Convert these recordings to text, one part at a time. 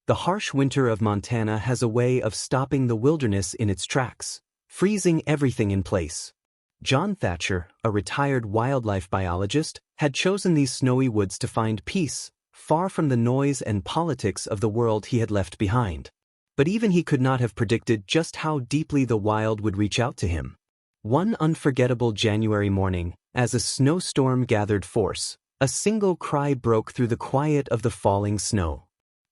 The harsh winter of Montana has a way of stopping the wilderness in its tracks, freezing everything in place. John Thatcher, a retired wildlife biologist, had chosen these snowy woods to find peace, far from the noise and politics of the world he had left behind. But even he could not have predicted just how deeply the wild would reach out to him. One unforgettable January morning, as a snowstorm gathered force, a single cry broke through the quiet of the falling snow.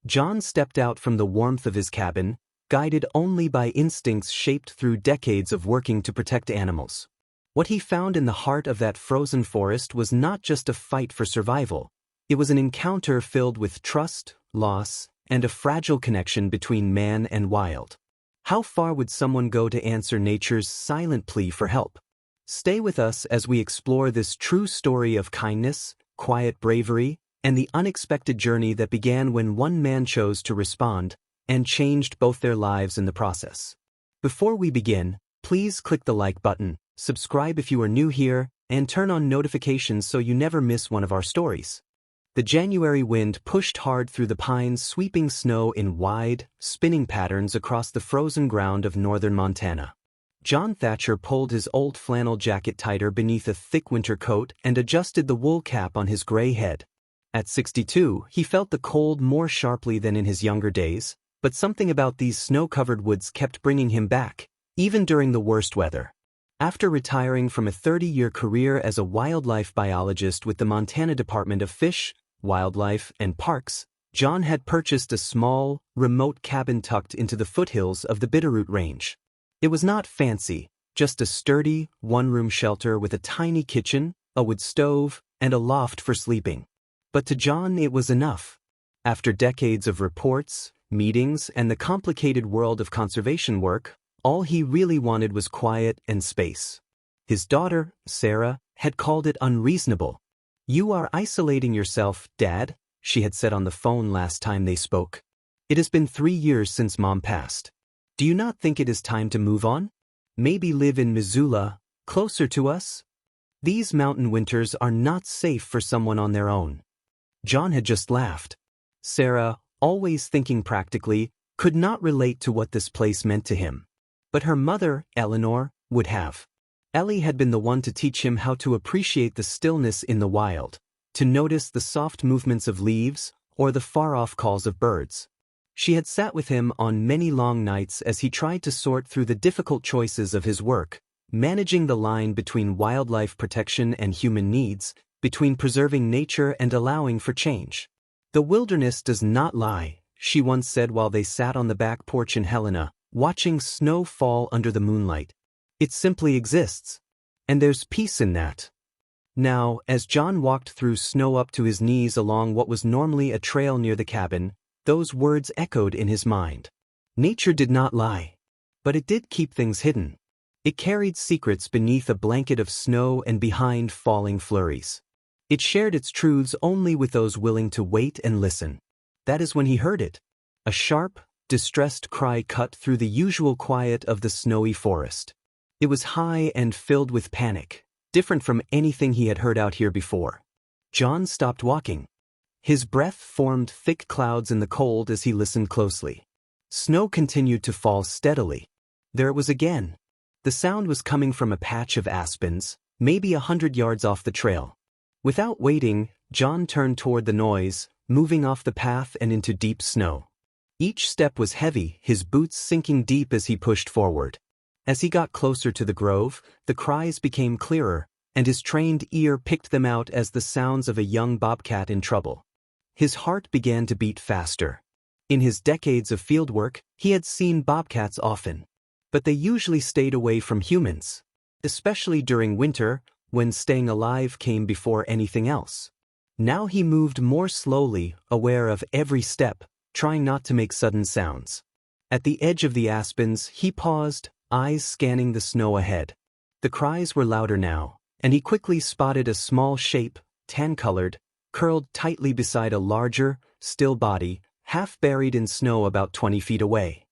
John stepped out from the warmth of his cabin, guided only by instincts shaped through decades of working to protect animals. What he found in the heart of that frozen forest was not just a fight for survival. It was an encounter filled with trust, loss, and a fragile connection between man and wild. How far would someone go to answer nature's silent plea for help? Stay with us as we explore this true story of kindness, quiet bravery, and the unexpected journey that began when one man chose to respond and changed both their lives in the process. Before we begin, please click the like button, subscribe if you are new here, and turn on notifications so you never miss one of our stories. The January wind pushed hard through the pines, sweeping snow in wide, spinning patterns across the frozen ground of northern Montana. John Thatcher pulled his old flannel jacket tighter beneath a thick winter coat and adjusted the wool cap on his gray head. At 62, he felt the cold more sharply than in his younger days, but something about these snow-covered woods kept bringing him back, even during the worst weather. After retiring from a 30-year career as a wildlife biologist with the Montana Department of Fish, Wildlife, and Parks, John had purchased a small, remote cabin tucked into the foothills of the Bitterroot Range. It was not fancy, just a sturdy, one-room shelter with a tiny kitchen, a wood stove, and a loft for sleeping. But to John it was enough. After decades of reports, meetings, and the complicated world of conservation work, all he really wanted was quiet and space. His daughter, Sarah, had called it unreasonable. "You are isolating yourself, Dad," she had said on the phone last time they spoke. "It has been 3 years since Mom passed. Do you not think it is time to move on? Maybe live in Missoula, closer to us? These mountain winters are not safe for someone on their own." John had just laughed. Sarah, always thinking practically, could not relate to what this place meant to him. But her mother, Eleanor, would have. Ellie had been the one to teach him how to appreciate the stillness in the wild, to notice the soft movements of leaves or the far-off calls of birds. She had sat with him on many long nights as he tried to sort through the difficult choices of his work, managing the line between wildlife protection and human needs, between preserving nature and allowing for change. "The wilderness does not lie," she once said while they sat on the back porch in Helena, watching snow fall under the moonlight. "It simply exists. And there's peace in that." Now, as John walked through snow up to his knees along what was normally a trail near the cabin, those words echoed in his mind. Nature did not lie. But it did keep things hidden. It carried secrets beneath a blanket of snow and behind falling flurries. It shared its truths only with those willing to wait and listen. That is when he heard it. A sharp, distressed cry cut through the usual quiet of the snowy forest. It was high and filled with panic, different from anything he had heard out here before. John stopped walking. His breath formed thick clouds in the cold as he listened closely. Snow continued to fall steadily. There it was again. The sound was coming from a patch of aspens, maybe 100 yards off the trail. Without waiting, John turned toward the noise, moving off the path and into deep snow. Each step was heavy, his boots sinking deep as he pushed forward. As he got closer to the grove, the cries became clearer, and his trained ear picked them out as the sounds of a young bobcat in trouble. His heart began to beat faster. In his decades of fieldwork, he had seen bobcats often. But they usually stayed away from humans, especially during winter, when staying alive came before anything else. Now he moved more slowly, aware of every step, trying not to make sudden sounds. At the edge of the aspens, he paused, eyes scanning the snow ahead. The cries were louder now, and he quickly spotted a small shape, tan-colored, curled tightly beside a larger, still body, half buried in snow about 20 feet away.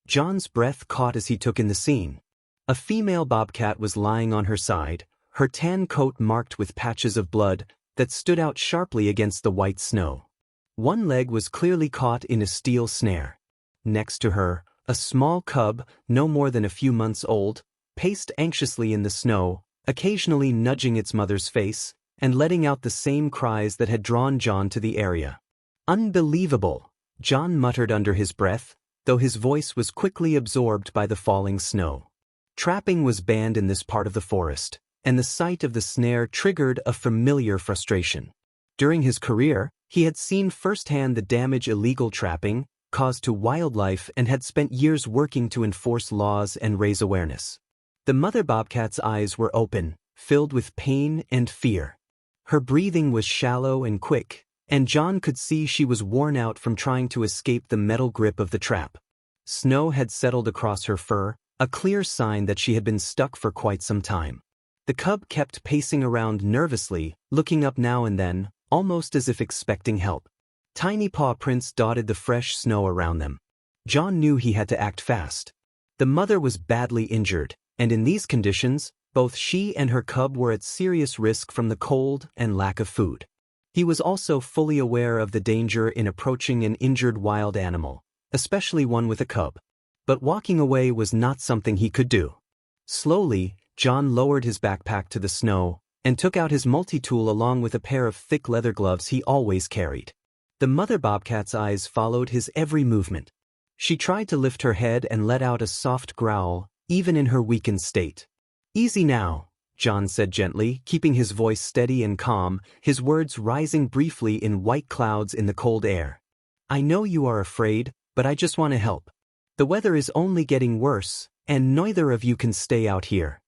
John's breath caught as he took in the scene. A female bobcat was lying on her side, her tan coat marked with patches of blood that stood out sharply against the white snow. One leg was clearly caught in a steel snare. Next to her, a small cub, no more than a few months old, paced anxiously in the snow, occasionally nudging its mother's face, and letting out the same cries that had drawn John to the area. "Unbelievable," John muttered under his breath, though his voice was quickly absorbed by the falling snow. Trapping was banned in this part of the forest, and the sight of the snare triggered a familiar frustration. During his career, he had seen firsthand the damage illegal trapping caused to wildlife and had spent years working to enforce laws and raise awareness. The mother bobcat's eyes were open, filled with pain and fear. Her breathing was shallow and quick, and John could see she was worn out from trying to escape the metal grip of the trap. Snow had settled across her fur, a clear sign that she had been stuck for quite some time. The cub kept pacing around nervously, looking up now and then, almost as if expecting help. Tiny paw prints dotted the fresh snow around them. John knew he had to act fast. The mother was badly injured, and in these conditions, both she and her cub were at serious risk from the cold and lack of food. He was also fully aware of the danger in approaching an injured wild animal, especially one with a cub. But walking away was not something he could do. Slowly, John lowered his backpack to the snow and took out his multi-tool along with a pair of thick leather gloves he always carried. The mother bobcat's eyes followed his every movement. She tried to lift her head and let out a soft growl, even in her weakened state. "Easy now," John said gently, keeping his voice steady and calm, his words rising briefly in white clouds in the cold air. "I know you are afraid, but I just want to help. The weather is only getting worse, and neither of you can stay out here."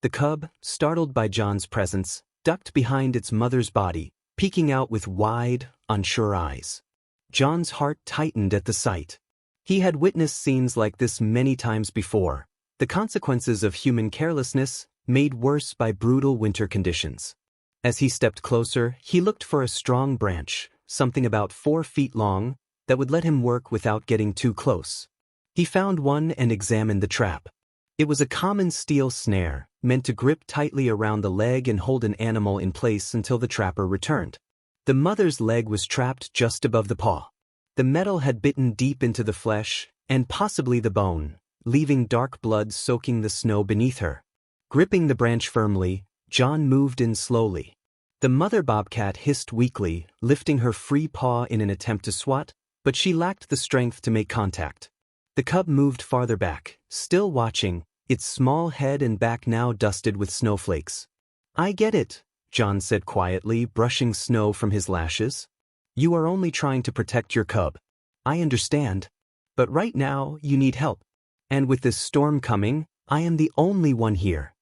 The cub, startled by John's presence, ducked behind its mother's body, peeking out with wide, unsure eyes. John's heart tightened at the sight. He had witnessed scenes like this many times before, the consequences of human carelessness, made worse by brutal winter conditions. As he stepped closer, he looked for a strong branch, something about 4 feet long, that would let him work without getting too close. He found one and examined the trap. It was a common steel snare, meant to grip tightly around the leg and hold an animal in place until the trapper returned. The mother's leg was trapped just above the paw. The metal had bitten deep into the flesh, and possibly the bone, leaving dark blood soaking the snow beneath her. Gripping the branch firmly, John moved in slowly. The mother bobcat hissed weakly, lifting her free paw in an attempt to swat, but she lacked the strength to make contact. The cub moved farther back, still watching, its small head and back now dusted with snowflakes. "I get it," John said quietly, brushing snow from his lashes. "You are only trying to protect your cub. I understand. But right now, you need help. And with this storm coming, I am the only one here."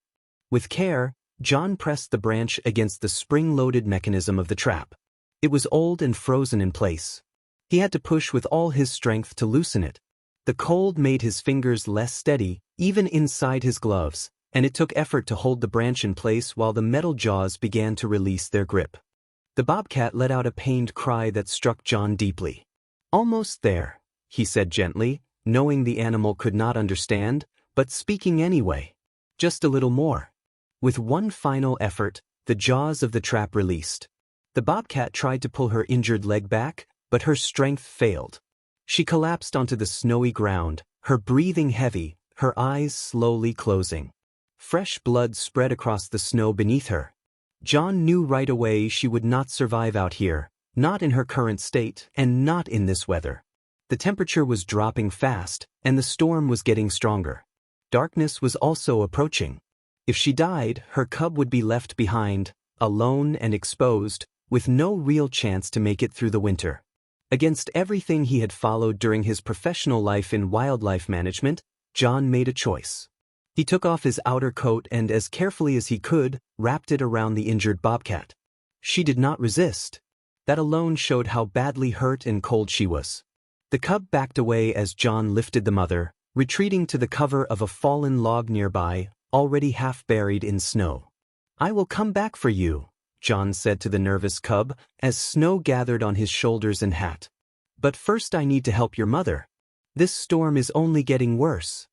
With care, John pressed the branch against the spring-loaded mechanism of the trap. It was old and frozen in place. He had to push with all his strength to loosen it. The cold made his fingers less steady, even inside his gloves, and it took effort to hold the branch in place while the metal jaws began to release their grip. The bobcat let out a pained cry that struck John deeply. "Almost there," he said gently, knowing the animal could not understand, but speaking anyway. "Just a little more." With one final effort, the jaws of the trap released. The bobcat tried to pull her injured leg back, but her strength failed. She collapsed onto the snowy ground, her breathing heavy, her eyes slowly closing. Fresh blood spread across the snow beneath her. John knew right away she would not survive out here, not in her current state, and not in this weather. The temperature was dropping fast, and the storm was getting stronger. Darkness was also approaching. If she died, her cub would be left behind, alone and exposed, with no real chance to make it through the winter. Against everything he had followed during his professional life in wildlife management, John made a choice. He took off his outer coat and, as carefully as he could, wrapped it around the injured bobcat. She did not resist. That alone showed how badly hurt and cold she was. The cub backed away as John lifted the mother, retreating to the cover of a fallen log nearby, already half buried in snow. "I will come back for you," John said to the nervous cub, as snow gathered on his shoulders and hat. "But first I need to help your mother. This storm is only getting worse."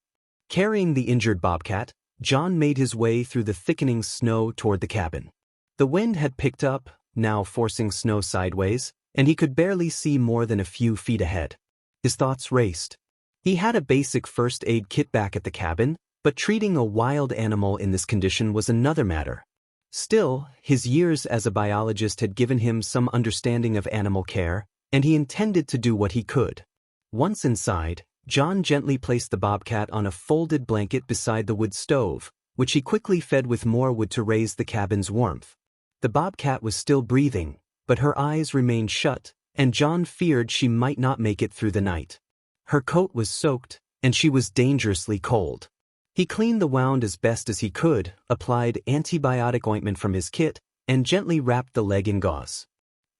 Carrying the injured bobcat, John made his way through the thickening snow toward the cabin. The wind had picked up, now forcing snow sideways, and he could barely see more than a few feet ahead. His thoughts raced. He had a basic first aid kit back at the cabin, but treating a wild animal in this condition was another matter. Still, his years as a biologist had given him some understanding of animal care, and he intended to do what he could. Once inside, John gently placed the bobcat on a folded blanket beside the wood stove, which he quickly fed with more wood to raise the cabin's warmth. The bobcat was still breathing, but her eyes remained shut, and John feared she might not make it through the night. Her coat was soaked, and she was dangerously cold. He cleaned the wound as best as he could, applied antibiotic ointment from his kit, and gently wrapped the leg in gauze.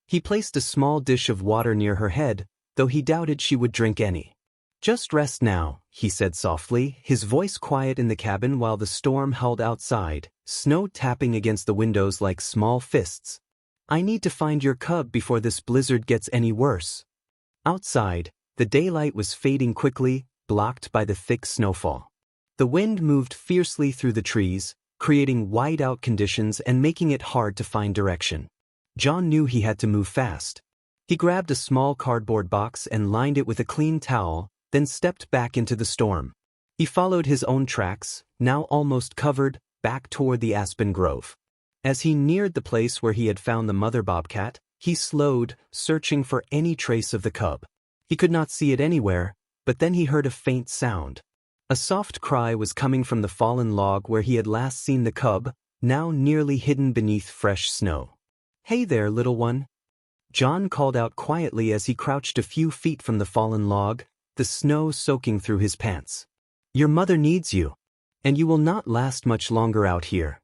He placed a small dish of water near her head, though he doubted she would drink any. "Just rest now," he said softly, his voice quiet in the cabin while the storm howled outside, snow tapping against the windows like small fists. "I need to find your cub before this blizzard gets any worse." Outside, the daylight was fading quickly, blocked by the thick snowfall. The wind moved fiercely through the trees, creating whiteout conditions and making it hard to find direction. John knew he had to move fast. He grabbed a small cardboard box and lined it with a clean towel, then stepped back into the storm. He followed his own tracks, now almost covered, back toward the aspen grove. As he neared the place where he had found the mother bobcat, he slowed, searching for any trace of the cub. He could not see it anywhere, but then he heard a faint sound. A soft cry was coming from the fallen log where he had last seen the cub, now nearly hidden beneath fresh snow. "Hey there, little one," John called out quietly as he crouched a few feet from the fallen log, the snow soaking through his pants. "Your mother needs you, and you will not last much longer out here."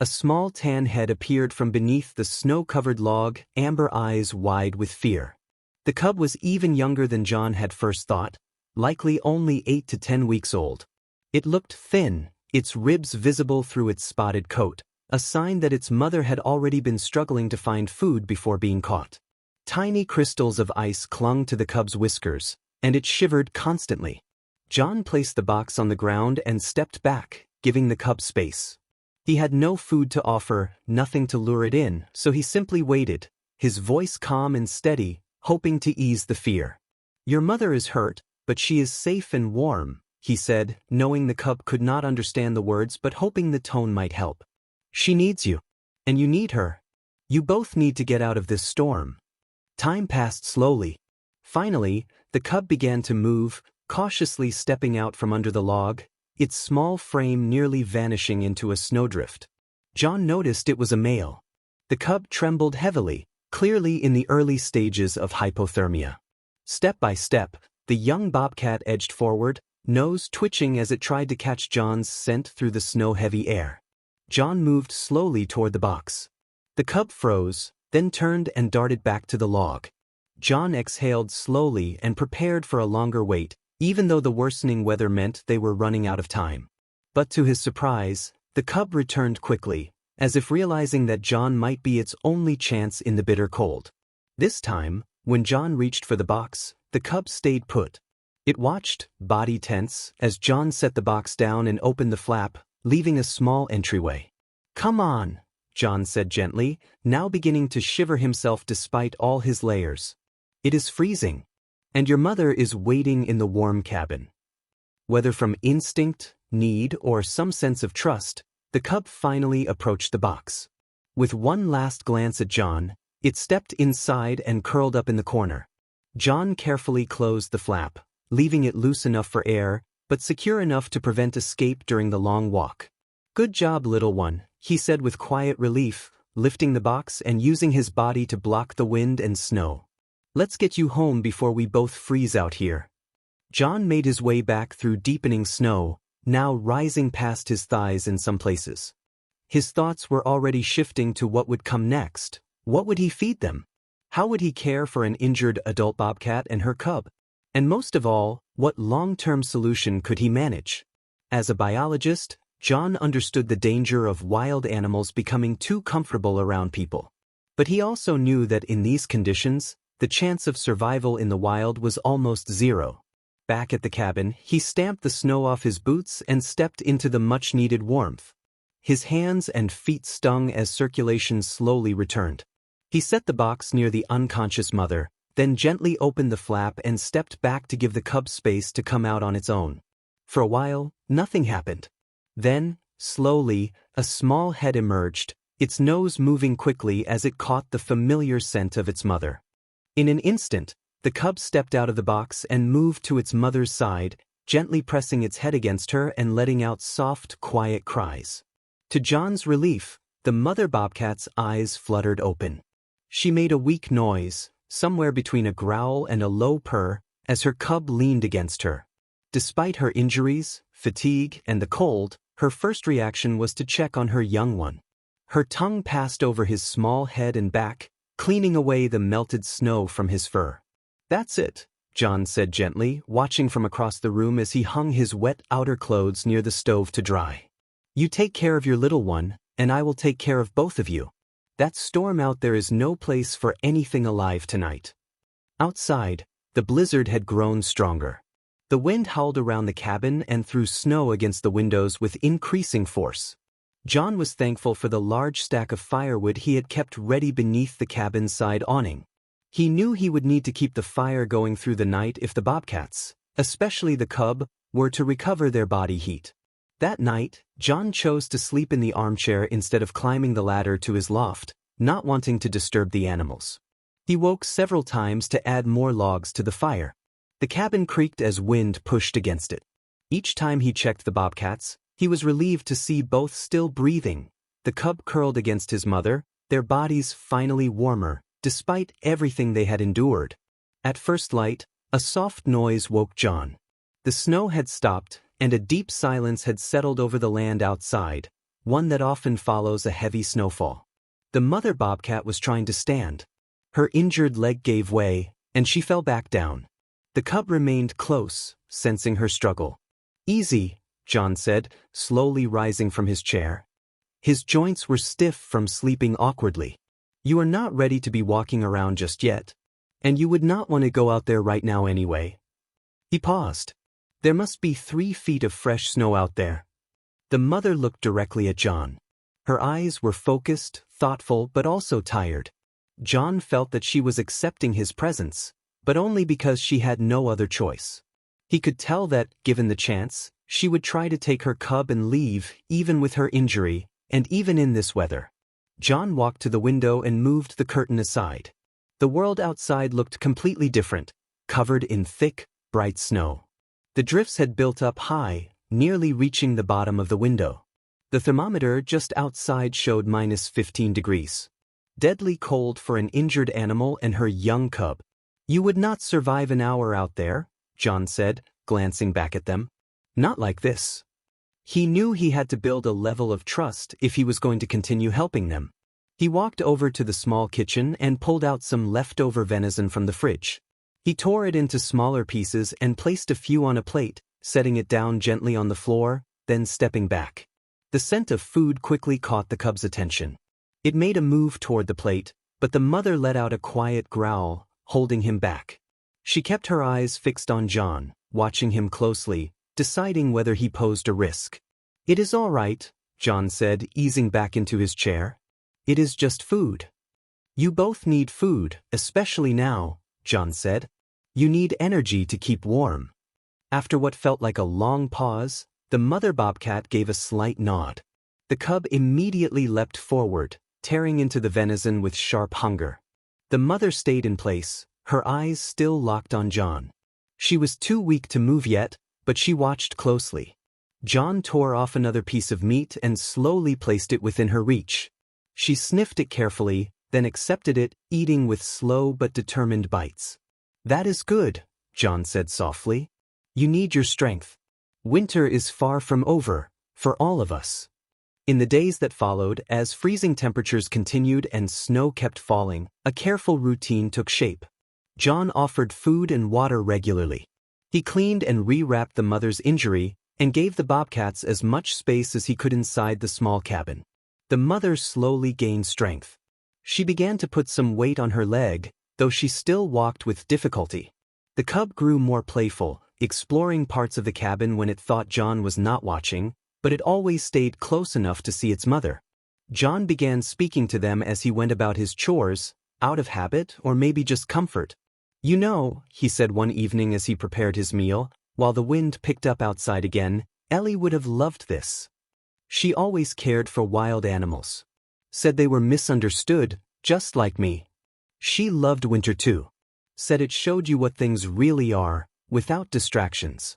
A small tan head appeared from beneath the snow-covered log, amber eyes wide with fear. The cub was even younger than John had first thought, likely only 8 to 10 weeks old. It looked thin, its ribs visible through its spotted coat, a sign that its mother had already been struggling to find food before being caught. Tiny crystals of ice clung to the cub's whiskers, and it shivered constantly. John placed the box on the ground and stepped back, giving the cub space. He had no food to offer, nothing to lure it in, so he simply waited, his voice calm and steady, hoping to ease the fear. "Your mother is hurt, but she is safe and warm," he said, knowing the cub could not understand the words but hoping the tone might help. "She needs you. And you need her. You both need to get out of this storm." Time passed slowly. Finally, the cub began to move, cautiously stepping out from under the log, its small frame nearly vanishing into a snowdrift. John noticed it was a male. The cub trembled heavily, clearly in the early stages of hypothermia. Step by step, the young bobcat edged forward, nose twitching as it tried to catch John's scent through the snow-heavy air. John moved slowly toward the box. The cub froze, then turned and darted back to the log. John exhaled slowly and prepared for a longer wait, even though the worsening weather meant they were running out of time. But to his surprise, the cub returned quickly, as if realizing that John might be its only chance in the bitter cold. This time, when John reached for the box, the cub stayed put. It watched, body tense, as John set the box down and opened the flap, leaving a small entryway. "Come on," John said gently, now beginning to shiver himself despite all his layers. "It is freezing, and your mother is waiting in the warm cabin." Whether from instinct, need, or some sense of trust, the cub finally approached the box. With one last glance at John, it stepped inside and curled up in the corner. John carefully closed the flap, leaving it loose enough for air, but secure enough to prevent escape during the long walk. "Good job, little one," he said with quiet relief, lifting the box and using his body to block the wind and snow. "Let's get you home before we both freeze out here." John made his way back through deepening snow, now rising past his thighs in some places. His thoughts were already shifting to what would come next. What would he feed them? How would he care for an injured adult bobcat and her cub? And most of all, what long-term solution could he manage? As a biologist, John understood the danger of wild animals becoming too comfortable around people. But he also knew that in these conditions, the chance of survival in the wild was almost zero. Back at the cabin, he stamped the snow off his boots and stepped into the much-needed warmth. His hands and feet stung as circulation slowly returned. He set the box near the unconscious mother, then gently opened the flap and stepped back to give the cub space to come out on its own. For a while, nothing happened. Then, slowly, a small head emerged, its nose moving quickly as it caught the familiar scent of its mother. In an instant, the cub stepped out of the box and moved to its mother's side, gently pressing its head against her and letting out soft, quiet cries. To John's relief, the mother bobcat's eyes fluttered open. She made a weak noise, somewhere between a growl and a low purr, as her cub leaned against her. Despite her injuries, fatigue, and the cold, her first reaction was to check on her young one. Her tongue passed over his small head and back, cleaning away the melted snow from his fur. "That's it," John said gently, watching from across the room as he hung his wet outer clothes near the stove to dry. "You take care of your little one, and I will take care of both of you. That storm out there is no place for anything alive tonight." Outside, the blizzard had grown stronger. The wind howled around the cabin and threw snow against the windows with increasing force. John was thankful for the large stack of firewood he had kept ready beneath the cabin's side awning. He knew he would need to keep the fire going through the night if the bobcats, especially the cub, were to recover their body heat. That night, John chose to sleep in the armchair instead of climbing the ladder to his loft, not wanting to disturb the animals. He woke several times to add more logs to the fire. The cabin creaked as wind pushed against it. Each time he checked the bobcats, he was relieved to see both still breathing, the cub curled against his mother, their bodies finally warmer, despite everything they had endured. At first light, a soft noise woke John. The snow had stopped, and a deep silence had settled over the land outside, one that often follows a heavy snowfall. The mother bobcat was trying to stand. Her injured leg gave way, and she fell back down. The cub remained close, sensing her struggle. "Easy," John said, slowly rising from his chair. His joints were stiff from sleeping awkwardly. "You are not ready to be walking around just yet. And you would not want to go out there right now anyway." He paused. "There must be 3 feet of fresh snow out there." The mother looked directly at John. Her eyes were focused, thoughtful, but also tired. John felt that she was accepting his presence, but only because she had no other choice. He could tell that, given the chance, she would try to take her cub and leave, even with her injury, and even in this weather. John walked to the window and moved the curtain aside. The world outside looked completely different, covered in thick, bright snow. The drifts had built up high, nearly reaching the bottom of the window. The thermometer just outside showed -15 degrees. Deadly cold for an injured animal and her young cub. "You would not survive an hour out there," John said, glancing back at them. "Not like this." He knew he had to build a level of trust if he was going to continue helping them. He walked over to the small kitchen and pulled out some leftover venison from the fridge. He tore it into smaller pieces and placed a few on a plate, setting it down gently on the floor, then stepping back. The scent of food quickly caught the cub's attention. It made a move toward the plate, but the mother let out a quiet growl, holding him back. She kept her eyes fixed on John, watching him closely, deciding whether he posed a risk. "It is all right," John said, easing back into his chair. "It is just food." "You both need food, especially now," John said. "You need energy to keep warm." After what felt like a long pause, the mother bobcat gave a slight nod. The cub immediately leapt forward, tearing into the venison with sharp hunger. The mother stayed in place, her eyes still locked on John. She was too weak to move yet, but she watched closely. John tore off another piece of meat and slowly placed it within her reach. She sniffed it carefully, then accepted it, eating with slow but determined bites. "That is good," John said softly. "You need your strength. Winter is far from over, for all of us." In the days that followed, as freezing temperatures continued and snow kept falling, a careful routine took shape. John offered food and water regularly. He cleaned and rewrapped the mother's injury, and gave the bobcats as much space as he could inside the small cabin. The mother slowly gained strength. She began to put some weight on her leg, though she still walked with difficulty. The cub grew more playful, exploring parts of the cabin when it thought John was not watching, but it always stayed close enough to see its mother. John began speaking to them as he went about his chores, out of habit, or maybe just comfort. "You know," he said one evening as he prepared his meal, while the wind picked up outside again, "Ellie would have loved this. She always cared for wild animals. Said they were misunderstood, just like me. She loved winter too. Said it showed you what things really are, without distractions."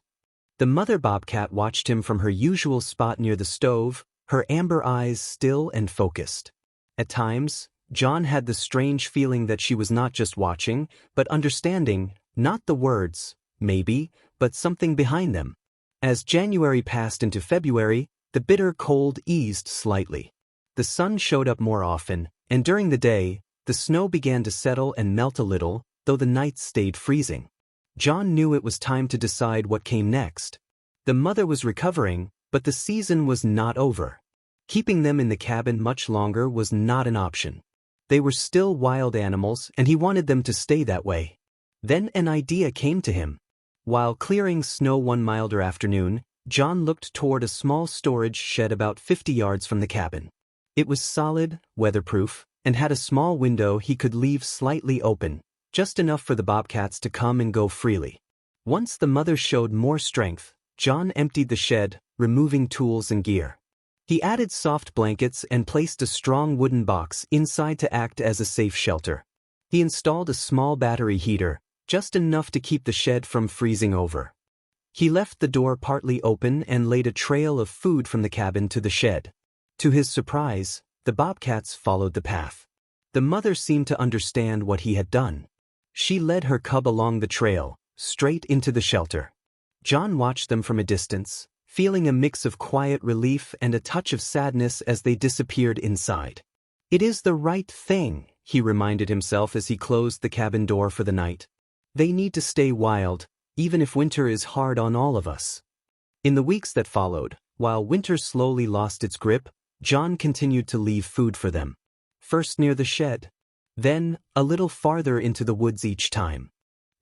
The mother bobcat watched him from her usual spot near the stove, her amber eyes still and focused. At times, John had the strange feeling that she was not just watching, but understanding, not the words, maybe, but something behind them. As January passed into February, the bitter cold eased slightly. The sun showed up more often, and during the day, the snow began to settle and melt a little, though the nights stayed freezing. John knew it was time to decide what came next. The mother was recovering, but the season was not over. Keeping them in the cabin much longer was not an option. They were still wild animals, and he wanted them to stay that way. Then an idea came to him. While clearing snow one milder afternoon, John looked toward a small storage shed about 50 yards from the cabin. It was solid, weatherproof, and had a small window he could leave slightly open, just enough for the bobcats to come and go freely. Once the mother showed more strength, John emptied the shed, removing tools and gear. He added soft blankets and placed a strong wooden box inside to act as a safe shelter. He installed a small battery heater, just enough to keep the shed from freezing over. He left the door partly open and laid a trail of food from the cabin to the shed. To his surprise, the bobcats followed the path. The mother seemed to understand what he had done. She led her cub along the trail, straight into the shelter. John watched them from a distance, feeling a mix of quiet relief and a touch of sadness as they disappeared inside. "It is the right thing," he reminded himself as he closed the cabin door for the night. "They need to stay wild, even if winter is hard on all of us." In the weeks that followed, while winter slowly lost its grip, John continued to leave food for them. First near the shed, then a little farther into the woods each time.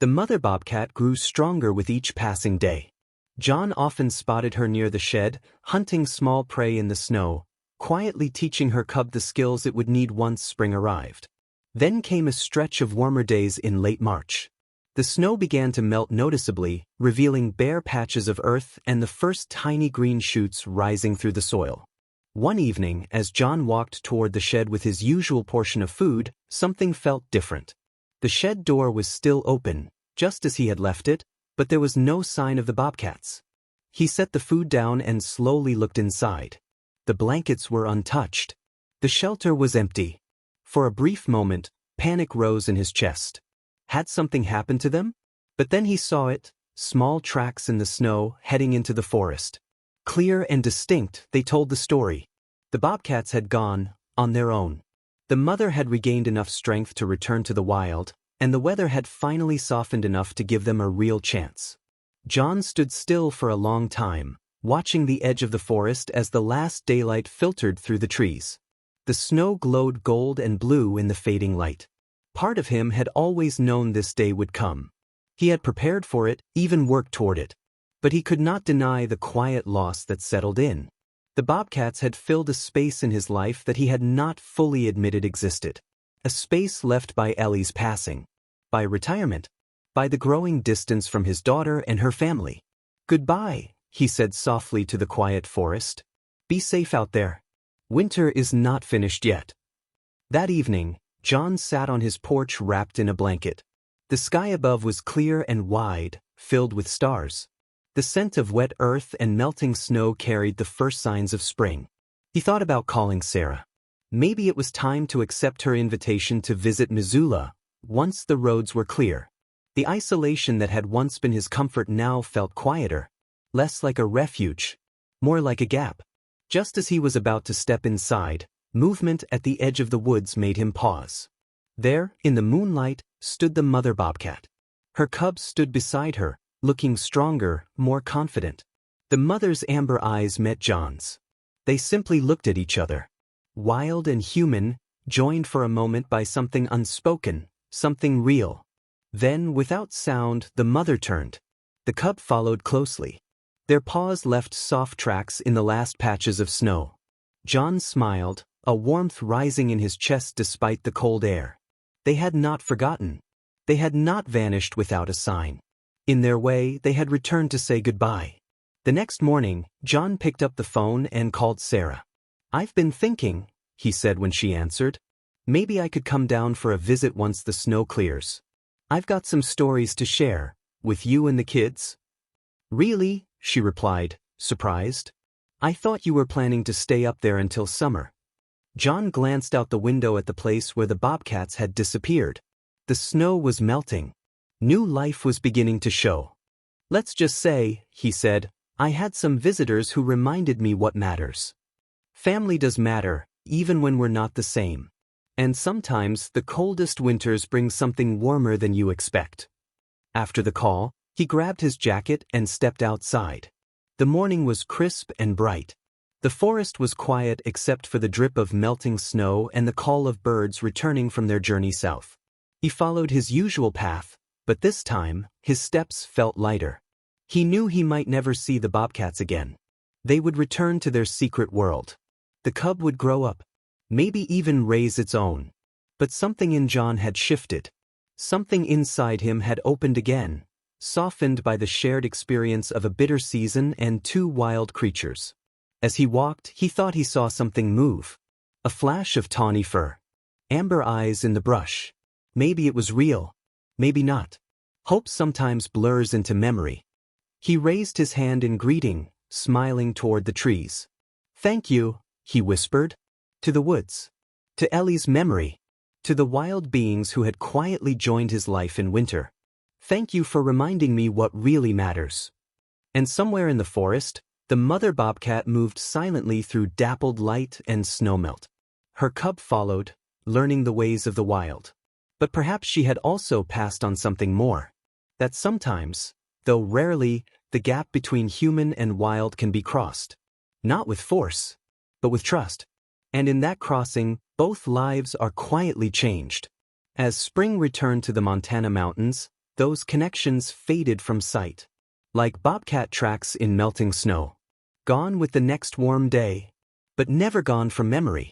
The mother bobcat grew stronger with each passing day. John often spotted her near the shed, hunting small prey in the snow, quietly teaching her cub the skills it would need once spring arrived. Then came a stretch of warmer days in late March. The snow began to melt noticeably, revealing bare patches of earth and the first tiny green shoots rising through the soil. One evening, as John walked toward the shed with his usual portion of food, something felt different. The shed door was still open, just as he had left it, but there was no sign of the bobcats. He set the food down and slowly looked inside. The blankets were untouched. The shelter was empty. For a brief moment, panic rose in his chest. Had something happened to them? But then he saw it, small tracks in the snow heading into the forest. Clear and distinct, they told the story. The bobcats had gone, on their own. The mother had regained enough strength to return to the wild, and the weather had finally softened enough to give them a real chance. John stood still for a long time, watching the edge of the forest as the last daylight filtered through the trees. The snow glowed gold and blue in the fading light. Part of him had always known this day would come. He had prepared for it, even worked toward it. But he could not deny the quiet loss that settled in. The bobcats had filled a space in his life that he had not fully admitted existed. A space left by Ellie's passing, by retirement, by the growing distance from his daughter and her family. "Goodbye," he said softly to the quiet forest. "Be safe out there. Winter is not finished yet." That evening, John sat on his porch wrapped in a blanket. The sky above was clear and wide, filled with stars. The scent of wet earth and melting snow carried the first signs of spring. He thought about calling Sarah. Maybe it was time to accept her invitation to visit Missoula, once the roads were clear. The isolation that had once been his comfort now felt quieter, less like a refuge, more like a gap. Just as he was about to step inside, movement at the edge of the woods made him pause. There, in the moonlight, stood the mother bobcat. Her cub stood beside her, looking stronger, more confident. The mother's amber eyes met John's. They simply looked at each other. Wild and human, joined for a moment by something unspoken, something real. Then, without sound, the mother turned. The cub followed closely. Their paws left soft tracks in the last patches of snow. John smiled, a warmth rising in his chest despite the cold air. They had not forgotten. They had not vanished without a sign. In their way, they had returned to say goodbye. The next morning, John picked up the phone and called Sarah. "I've been thinking," he said when she answered. "Maybe I could come down for a visit once the snow clears. I've got some stories to share, with you and the kids." "Really?" she replied, surprised. "I thought you were planning to stay up there until summer." John glanced out the window at the place where the bobcats had disappeared. The snow was melting. New life was beginning to show. "Let's just say," he said, "I had some visitors who reminded me what matters. Family does matter, even when we're not the same. And sometimes the coldest winters bring something warmer than you expect." After the call, he grabbed his jacket and stepped outside. The morning was crisp and bright. The forest was quiet except for the drip of melting snow and the call of birds returning from their journey south. He followed his usual path, but this time, his steps felt lighter. He knew he might never see the bobcats again. They would return to their secret world. The cub would grow up, maybe even raise its own. But something in John had shifted. Something inside him had opened again, softened by the shared experience of a bitter season and two wild creatures. As he walked, he thought he saw something move. A flash of tawny fur. Amber eyes in the brush. Maybe it was real. Maybe not. Hope sometimes blurs into memory. He raised his hand in greeting, smiling toward the trees. "Thank you," he whispered. To the woods. To Ellie's memory. To the wild beings who had quietly joined his life in winter. "Thank you for reminding me what really matters." And somewhere in the forest, the mother bobcat moved silently through dappled light and snowmelt. Her cub followed, learning the ways of the wild. But perhaps she had also passed on something more. That sometimes, though rarely, the gap between human and wild can be crossed. Not with force, but with trust. And in that crossing, both lives are quietly changed. As spring returned to the Montana mountains, those connections faded from sight. Like bobcat tracks in melting snow. Gone with the next warm day, but never gone from memory.